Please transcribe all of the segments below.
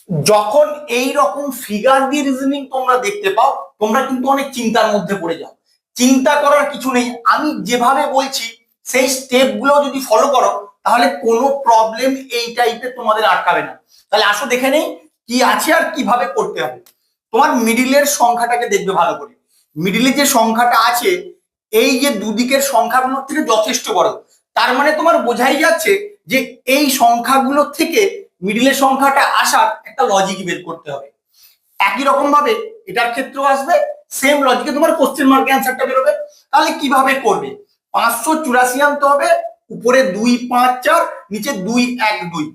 যখন এই রকম ফিগার দিয়ে রিজনিং তোমরা দেখতে পাও, তোমরা কিন্তু অনেক চিন্তার মধ্যে পড়ে যাও। চিন্তা করার কিছু নেই, আমি যেভাবে বলছি সেই স্টেপ গুলো যদি ফলো করো তাহলে কোনো প্রবলেম এই টাইপের তোমাদের আটকাবে না। তাহলে আসো দেখে নেই কি আছে আর কিভাবে করতে হবে। তোমার মিডিলের সংখ্যাটাকে দেখবে ভালো করে। মিডিলে যে সংখ্যাটা আছে, এই যে দুদিকের সংখ্যাগুলোর থেকে যথেষ্ট বড়, তার মানে তোমার বোঝাই যাচ্ছে যে এই সংখ্যাগুলোর থেকে মিডিলের সংখ্যাটা আসার একটা লজিক বের করতে হবে। একই রকম ভাবে এটার ক্ষেত্রেও আসবে, সেম লজিকে তোমার কোশ্চেন মার্কে অ্যান্সারটা বেরোবে। তাহলে কিভাবে করবে? 584 আনতে হবে, উপরে 2 5 4, নিচে 2 1 2।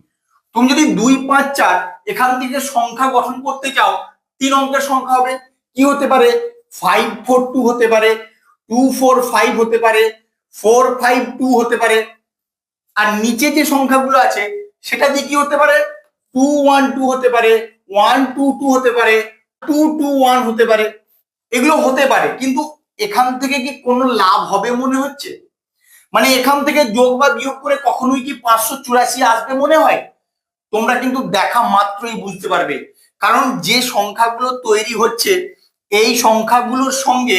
তুমি যদি 2 5 4 এখান থেকে সংখ্যা গঠন করতে চাও, 3 অঙ্কের সংখ্যা হবে। কি হতে পারে? 5 4 2 হতে পারে, 2 4 5 হতে পারে, 4 5 2 হতে পারে। আর নিচে যে সংখ্যাগুলো আছে সেটা দিয়ে কি হতে পারে? 2 1 2 হতে পারে, 1 2 2 হতে পারে, 2 2 1 হতে পারে। এগুলো হতে পারে, কিন্তু এখান থেকে কি কোনো লাভ হবে মনে হচ্ছে? মানে এখান থেকে যোগ বা বিয়োগ করে কখনোই কি 584 আসবে মনে হয়? তোমরা কিন্তু দেখা মাত্রই বুঝতে পারবে, কারণ যে সংখ্যাগুলো তৈরি হচ্ছে এই সংখ্যাগুলোর সঙ্গে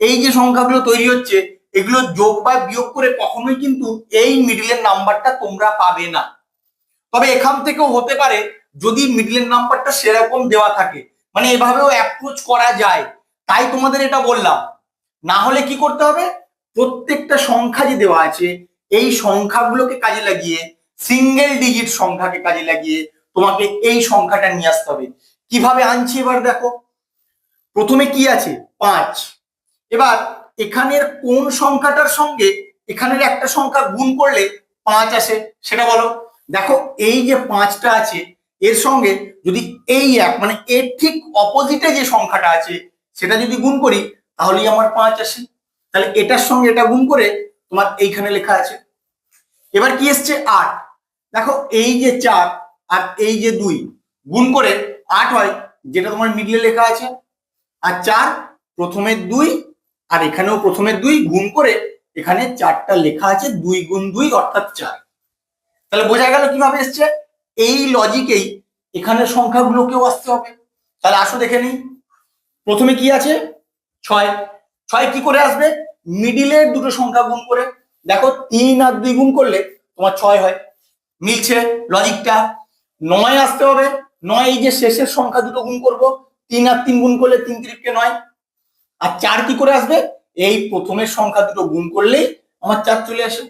এই যে সংখ্যাগুলো তৈরি হচ্ছে এগুলো যোগ বা বিয়োগ করে কখনোই কিন্তু এই মিডিলের নাম্বারটা তোমরা পাবে না। তবে এখান থেকেও হতে পারে যদি মিডলের নাম্বারটা সেরকম দেওয়া থাকে, মানে এভাবেও অ্যাপ্রোচ করা যায়, তাই তোমাদের এটা বললাম। না হলে কি করতে হবে? প্রত্যেকটা সংখ্যা যে দেওয়া আছে এই সংখ্যাগুলোকে কাজে লাগিয়ে, সিঙ্গেল ডিজিট সংখ্যাকে কাজে লাগিয়ে তোমাকে এই সংখ্যাটা নিয়ে আসতে হবে। কিভাবে আনছি এবার দেখো। প্রথমে কি আছে? 5। এবার এখানের কোন সংখ্যাটার সঙ্গে এখানের একটা সংখ্যা গুণ করলে 5 আসে সেটা বলো। দেখো এই যে 5টা আছে এর সঙ্গে যদি এই এক মানে এর ঠিক অপোজিটে যে সংখ্যাটা আছে সেটা যদি গুণ করি তাহলেই আমার 5 আসে। তাহলে এটার সঙ্গে এটা গুণ করে তোমার এইখানে লেখা আছে। এবার কি এসছে? 8। দেখো এই যে 4 আর এই যে 2 গুণ করে 8 হয়, যেটা তোমার মিডলে লেখা আছে। আর 4 প্রথমে 2 আর এখানেও প্রথমে 2 গুণ করে এখানে 4টা লেখা আছে, 2 গুণ 2 অর্থাৎ 4। তাহলে বোঝা গেল কিভাবে এসছে। এই লজিকেই এখানের সংখ্যাগুলোকেও আসতে হবে। তাহলে আসো দেখে নিই। প্রথমে কি আছে? 6। 6 কি করে আসবে? মিডিলের দুটো সংখ্যা গুণ করে। দেখো 3 আর 2 গুণ করলে তোমার 6 হয়, মিলছে লজিকটা। 9 আসতে হবে। 9 এই যে শেষের সংখ্যা দুটো গুণ করব, 3 আর 3 গুণ করলে 3 3 9। আর 4 কি করে আসবে? এই প্রথমের সংখ্যা দুটো গুণ করলেই আমার 4 চলে আসে।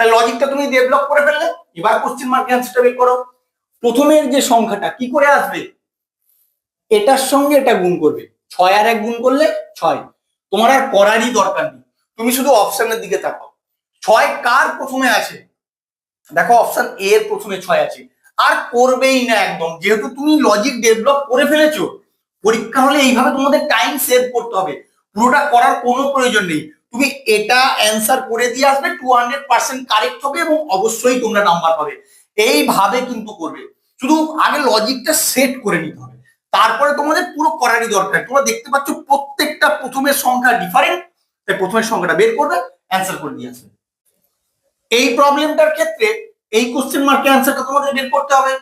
তাহলে লজিকটা তুমি ডেভেলপ করে ফেললে। এবার কোশ্চেন মার্ক অ্যান্সারটা বের করো। প্রথমের যে সংখ্যাটা কি করে আসবে? এটার সঙ্গে এটা গুণ করবে, 6 আর 1 গুণ করলে 6। তোমার আর করারই দরকার নেই, তুমি শুধু অপশনের দিকে তাকাও। 6 কার প্রথমে আছে? দেখো অপশন এ এর প্রথমে 6 আছে। আর করবেই না একদম, যেহেতু তুমি লজিক ডেভেলপ করে ফেলেছো। পরীক্ষা হলে এইভাবে তোমাদের টাইম সেভ করতে হবে, পুরোটা করার কোনো প্রয়োজন নেই। তুমি এটা অ্যান্সার করে দিয়ে আসবে, 200% কারেক্ট হবে এবং অবশ্যই তোমরা নাম্বার পাবে। এইভাবে কিন্তু করবে, শুধু আগে লজিকটা সেট করে নিতে হবে, তারপরে তোমাদের পুরো করারই দরকার। তোমরা দেখতে পাচ্ছ প্রত্যেকটা প্রথমের সংখ্যা ডিফারেন্ট, তাই প্রথমের সংখ্যাটা বের করবে, অ্যান্সার করে দিয়ে আসবে। এই প্রবলেমটার ক্ষেত্রে এই কোশ্চেন মার্কের অ্যান্সারটা তোমাদের বের করতে হবে।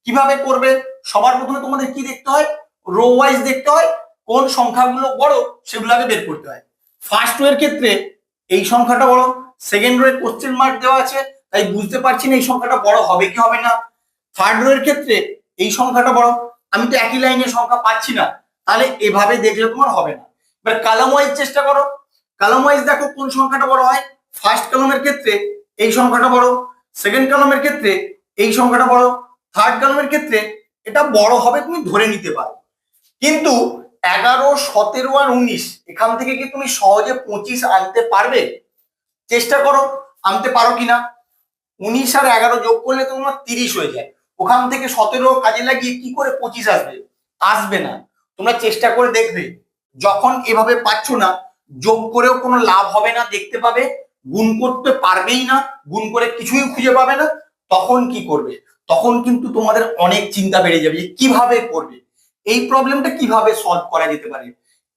কিভাবে করবে? সবার প্রথমে তোমাদের কি দেখতে হয়? রো ওয়াইজ দেখতে হয়, কোন সংখ্যাগুলো বড় সেগুলো আগে বের করতে হয়। ফার্স্ট রো এর ক্ষেত্রে এই সংখ্যাটা বড়, সেকেন্ড রো এর কোশ্চেন মার্ক দেওয়া আছে তাই বুঝতে পারছি না এই সংখ্যাটা বড় হবে কি হবে না। থার্ড রো এর ক্ষেত্রে এই সংখ্যাটা বড়, আমি তো একই লাইনে সংখ্যা পাচ্ছি না, তাহলে এভাবে দেখলে তোমার হবে না। এবার কলাম ওয়াইজ চেষ্টা করো। কলাম ওয়াইজ দেখো কোন সংখ্যাটা বড় হয়। ফার্স্ট কলামের ক্ষেত্রে এই সংখ্যাটা বড়, সেকেন্ড কলামের ক্ষেত্রে এই সংখ্যাটা বড়, থার্ড কলামের ক্ষেত্রে এটা বড় হবে তুমি ধরে নিতে পারো। কিন্তু 11 17 আর 19 এখান থেকে কি তুমি সহজে 25 আনতে পারবে? চেষ্টা করো, আনতে পারো কিনা। 19 আর 11 যোগ করলে তো তোমার 30 হয়ে যায়, ওখান থেকে 17 কাজে লাগিয়ে কি করে 25 আসবে? আসবে না। তোমরা চেষ্টা করে দেখবে, যখন এভাবে পাচ্ছ না যোগ করেও কোনো লাভ হবে না, দেখতে পাবে গুণ করতে পারবেই না, গুণ করে কিছুই খুঁজে পাবে না, তখন কি করবে? তখন কিন্তু তোমাদের অনেক চিন্তা বেড়ে যাবে যে কিভাবে করবে, এই প্রবলেমটা কিভাবে সলভ করা যেতে পারে।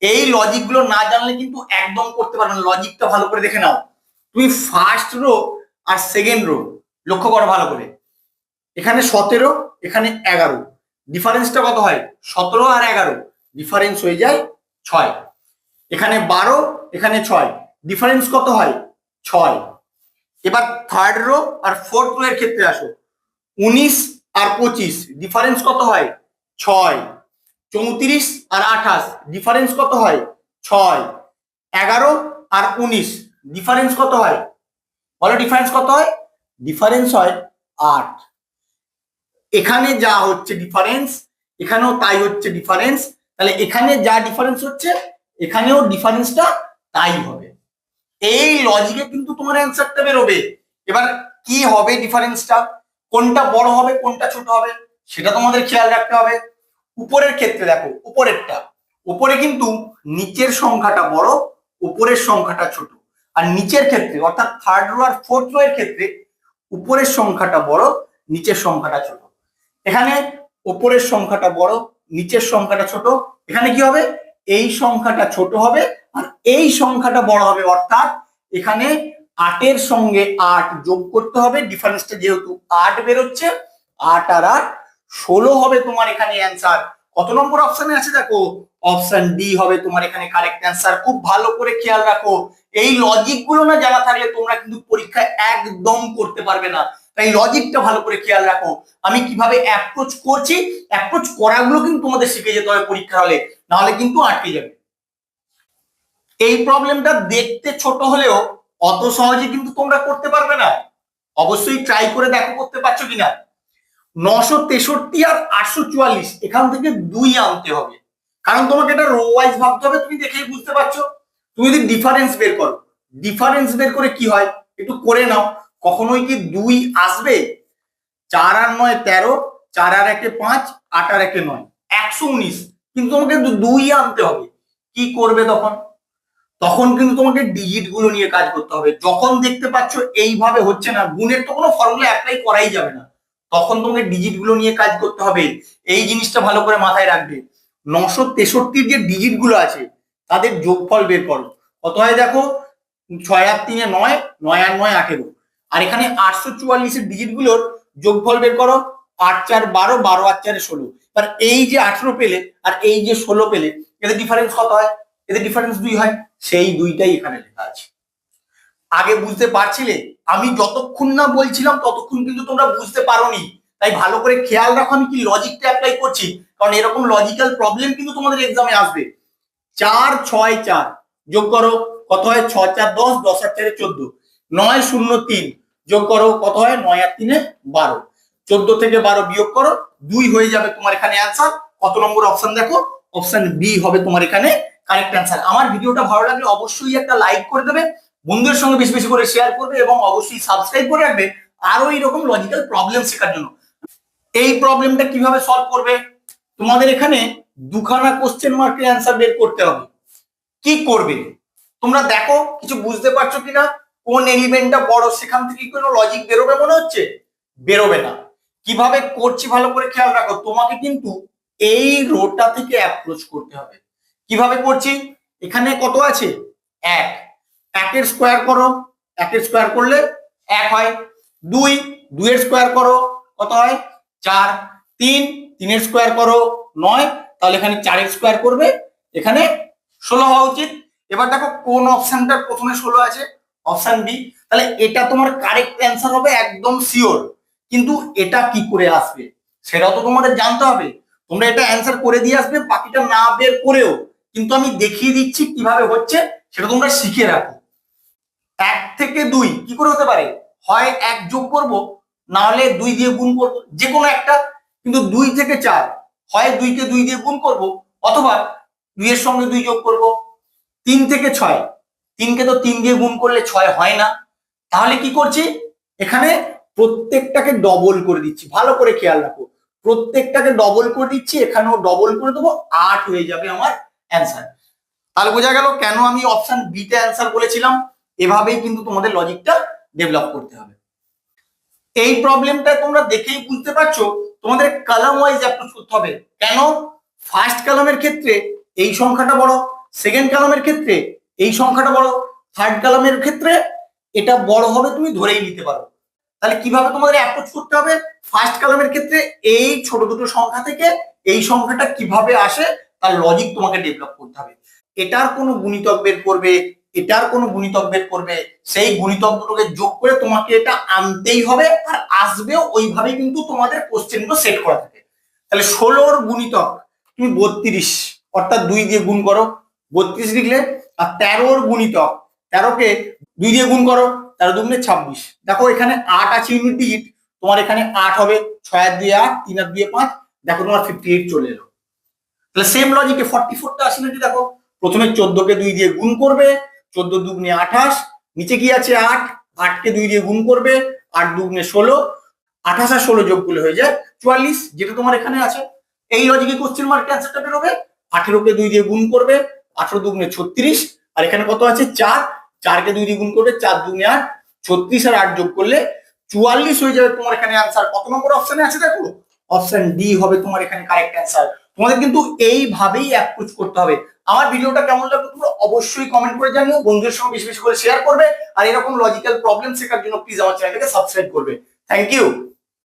এই লজিক গুলো না জানলে কিন্তু একদম করতে পারবে না। লজিকটা ভালো করে দেখে নাও। তুমি ফার্স্ট রো আর সেকেন্ড রো লক্ষ্য করো ভালো করে, এখানে 17 এখানে 11, ডিফারেন্সটা কত হয় 17 আর 11, ডিফারেন্স হয়ে যায় 6। এখানে 12, এখানে 6, ডিফারেন্স কত হয় 6। এবার থার্ড রো আর ফোর্থ রো এর ক্ষেত্রে আসো, 19 আর 25, ডিফারেন্স কত হয় 6। 34 আর 28, ডিফারেন্স কত হয় 6। 11 আর 19, ডিফারেন্স কত হয়, বলো ডিফারেন্স কত হয়, ডিফারেন্স হয় 8। এখানে যা হচ্ছে ডিফারেন্স, এখানেও তাই হচ্ছে ডিফারেন্স, তাহলে এখানে যা ডিফারেন্স হচ্ছে এখানেও ডিফারেন্সটা তাই হবে। এই লজিকে কিন্তু তোমার অ্যান্সারটা বেরোবে। এবার কি হবে ডিফারেন্সটা, কোনটা বড় হবে কোনটা ছোট হবে সেটা তোমাদের খেয়াল রাখতে হবে। উপরের ক্ষেত্রে দেখো, উপরেরটা, উপরে কিন্তু নিচের সংখ্যাটা বড়, উপরের সংখ্যাটা ছোট। আর নিচের ক্ষেত্রে অর্থাৎ থার্ড রো আর ফোর্থ রো এর ক্ষেত্রে উপরের সংখ্যাটা বড়, নিচের সংখ্যাটা ছোট। এখানে উপরের সংখ্যাটা বড়, নিচের সংখ্যাটা ছোট। এখানে কি হবে, এই সংখ্যাটা ছোট হবে আর এই সংখ্যাটা বড় হবে, অর্থাৎ এখানে 8 এর সঙ্গে 8 যোগ করতে হবে, ডিফারেন্সটা যেহেতু 8 বেরোচ্ছে, 8 আর 8 16 হবে তোমার এখানে অ্যান্সার। কত নম্বর অপশনে আছে দেখো, অপশন ডি হবে তোমার এখানে কারেক্ট অ্যান্সার। খুব ভালো করে খেয়াল রাখো, এই লজিক গুলো না জানা থাকলে তোমরা কিন্তু পরীক্ষায় একদম করতে পারবে না। তাই লজিকটা ভালো করে খেয়াল রাখো, আমি কিভাবে অ্যাপ্রোচ করছি, অ্যাপ্রোচ করাগুলো কিন্তু তোমাদের শিখে যেতে হবে পরীক্ষা হলে, নাহলে কিন্তু আটকে যাবে। এই প্রবলেমটা দেখতে ছোট হলেও অত সহজে কিন্তু তোমরা করতে পারবে না, অবশ্যই ট্রাই করে দেখো করতে পারছো কিনা। 963 আর 844, এখান থেকে 2 আনতে হবে, কারণ তোমাকে এটা রো ওয়াইজ ভাবতে হবে। তুমি দেখেই বুঝতে পারছো, তুমি যদি ডিফারেন্স বের করো, ডিফারেন্স বের করে কি হয় একটু করে নাও, কখনোই কি 2 আসবে? 4 আর 9 13, 4 আর 1 5, 8 আর 1 9, 119, কিন্তু তোমাকে 2 আনতে হবে। কি করবে তখন? তখন কিন্তু তোমাকে ডিজিট গুলো নিয়ে কাজ করতে হবে। যখন দেখতে পাচ্ছ এইভাবে হচ্ছে না, গুণের তো কোনো ফর্মুলা অ্যাপ্লাই করাই যাবে না, তখন তোমাকে ডিজিট গুলো নিয়ে কাজ করতে হবে। এই জিনিসটা ভালো করে মাথায় রাখবে। 963 যে ডিজিট গুলো আছে তাদের যোগফল বের করো, কত হয় দেখো, 6 আর 3 9, 9 আর 9 18, আর এখানে 844 এর ডিজিট গুলোর যোগফল বের করো, 8 4 12, 12 আর 4 16। আর এই যে 18 পেলে আর এই যে 16 পেলে, এদের ডিফারেন্স কত হয়? এদের ডিফারেন্স 2 হয়, সেই 2টাই এখানে লেখা আছে। আগে বুঝতে পারছিলে? আমি যতক্ষণ না বলছিলাম ততক্ষণ কিন্তু তোমরা বুঝতে পারোনি। তাই ভালো করে খেয়াল রাখো আমি কি লজিকটা অ্যাপ্লাই করছি, কারণ এরকম লজিক্যাল প্রবলেম কিন্তু তোমাদের এক্সামে আসবে। 4 6 4 যোগ করো, কত হয় 6 4 10, 10 আর 4 14, 9 0 3 যোগ করো, কত হয় 9 আর 3 12, 14 থেকে 12 বিয়োগ করো, 2 হয়ে যাবে তোমার এখানে অ্যান্সার। কত নম্বর অপশন দেখো, অপশন বি হবে তোমার এখানে কারেক্ট অ্যান্সার। আমার ভিডিওটা ভালো লাগলে অবশ্যই একটা লাইক করে দেবে, বন্ধুদের সঙ্গে বেশি বেশি করে শেয়ার করবে এবং অবশ্যই সাবস্ক্রাইব করে রাখবে আরো এইরকম লজিক্যাল প্রবলেম শেখার জন্য। এই প্রবলেমটা কিভাবে সলভ করবে, তোমাদের এখানে দুখানা কোশ্চেন মার্কের অ্যান্সার বের করতে হবে। কি করবে তোমরা দেখো, কিছু বুঝতে পারছো কিনা, কোন এলিমেন্টটা বড়, সেখান থেকে কোনো লজিক বেরোবে মনে হচ্ছে? বেরোবে না। কিভাবে করছি ভালো করে খেয়াল রাখো, তোমাকে কিন্তু এই রোটা থেকে অ্যাপ্রোচ করতে হবে। কিভাবে করছি, এখানে কত আছে 1, 1 এর স্কোয়ার করো, 1 এর স্কোয়ার করলে 1 হয়। 2, 2 এর স্কোয়ার করো, কত হয় 4। 3, 3 এর স্কোয়ার করো 9, তাহলে এখানে 4 এর স্কোয়ার করবে, এখানে 16 হওয়া উচিত। এবার দেখো কোন অপশনটার প্রথমে 16 আছে, অপশন বি। তাহলে এটা তোমার কারেক্ট অ্যান্সার হবে একদম শিওর। কিন্তু এটা কি করে আসবে সেটাও তো তোমাদের জানতে হবে। তোমরা এটা অ্যান্সার করে দিয়ে আসবে, বাকিটা না বের করেও, কিন্তু আমি দেখিয়ে দিচ্ছি কিভাবে হচ্ছে, সেটা তোমরা শিখে রাখো। 1 থেকে 2 কি করে হতে পারে, হয় 1 যোগ করব, না হলে 2 দিয়ে গুণ করব, যে কোনো একটা। কিন্তু 2 থেকে 4 হয় 2 কে 2 দিয়ে গুণ করব, অথবা 2 এর সঙ্গে 2 যোগ করব। 3 থেকে 6, 3 কে তো 3 দিয়ে গুণ করলে 6 হয় না, তাহলে কি করছি, এখানে প্রত্যেকটাকে ডবল করে দিচ্ছি। ভালো করে খেয়াল রাখো, প্রত্যেকটাকে ডবল করে দিচ্ছি, এখানেও ডবল করে দেবো, 8 হয়ে যাবে আমার অ্যান্সার। তাহলে বোঝা গেল কেন আমি অপশন বি তে অ্যান্সার বলেছিলাম। এভাবেই কিন্তু তোমাদের লজিকটা ডেভেলপ করতে হবে। এই প্রবলেমটা তোমরা দেখেই বুঝতে পারছো, তোমাদের কলাম ওয়াইজ অ্যাপ্রোচ করতে হবে। কেন, ফার্স্ট কলামের ক্ষেত্রে এই সংখ্যাটা বড়, সেকেন্ড কলামের ক্ষেত্রে এই সংখ্যাটা বড়, থার্ড কলামের ক্ষেত্রে এটা বড় হবে তুমি ধরেই নিতে পারো। তাহলে কিভাবে তোমাদের অ্যাপ্রোচ করতে হবে? ফার্স্ট কলামের ক্ষেত্রে এই ছোট দুটো সংখ্যা থেকে এই সংখ্যাটা কিভাবে আসে তার লজিক তোমাকে ডেভেলপ করতে হবে। এটার কোনো গুণিতক বের করবে, এটার কোনো গুণিতক বের করবে, সেই গুণিতক দুটোকে যোগ করে তোমাকে এটা আনতেই হবে, আর আসবেও। ওইভাবেই কিন্তু তোমাদের কোশ্চেনগুলো সেট করা থাকে। তাহলে 16 গুণিতক তুমি 32, অর্থাৎ 2 দিয়ে গুণ করো, 32 লিখলে। আর 13 গুণিতক, 13কে 2 দিয়ে গুণ করো, 13 দুগুণে 26। দেখো এখানে 8 আছে ইউনিট ডিজিট, তোমার এখানে 8 হবে, 6 আর 2 8, 3 আর 2 5, দেখো তোমার 58 চলে এলো। তাহলে সেম লজিকে 44টা আসে নাকি? দেখো প্রথমে 14কে 2 দিয়ে গুণ করবে, 14 দুগুণে 28, নিচে কি আছে 8, 8কে 2 দিয়ে গুণ করবে, 8 দুগুণে 16, 28 আর 16 যোগ করলে হয়ে যায় 44, যেটা তোমার এখানে আছে। এই লজিকে কোশ্চেন মার্ক অ্যান্সারটা বেরোবে। 18কে 2 দিয়ে গুণ করবে, 18 দুগুণে 36, আর এখানে কত আছে 4, 4কে 2 দিয়ে গুণ করবে, 4 দুগুণে 8, 36 আর 8 যোগ করলে 44 হয়ে যাবে তোমার এখানে অ্যান্সার। কত নম্বর অপশনে আছে দেখো? অপশন ডি হবে তোমার এখানে কারেক্ট অ্যান্সার। তোমাদের কিন্তু এইভাবেই অ্যাপ্রোচ করতে হবে। আমার ভিডিওটা কেমন লাগলো তোমরা অবশ্যই কমেন্ট করে জানিও, বন্ধুদের সঙ্গে বেশি বেশি করে শেয়ার করবে, আর এরকম লজিক্যাল প্রবলেম শেখার জন্য প্লিজ আমার চ্যানেলটাকে সাবস্ক্রাইব করবে। Thank you.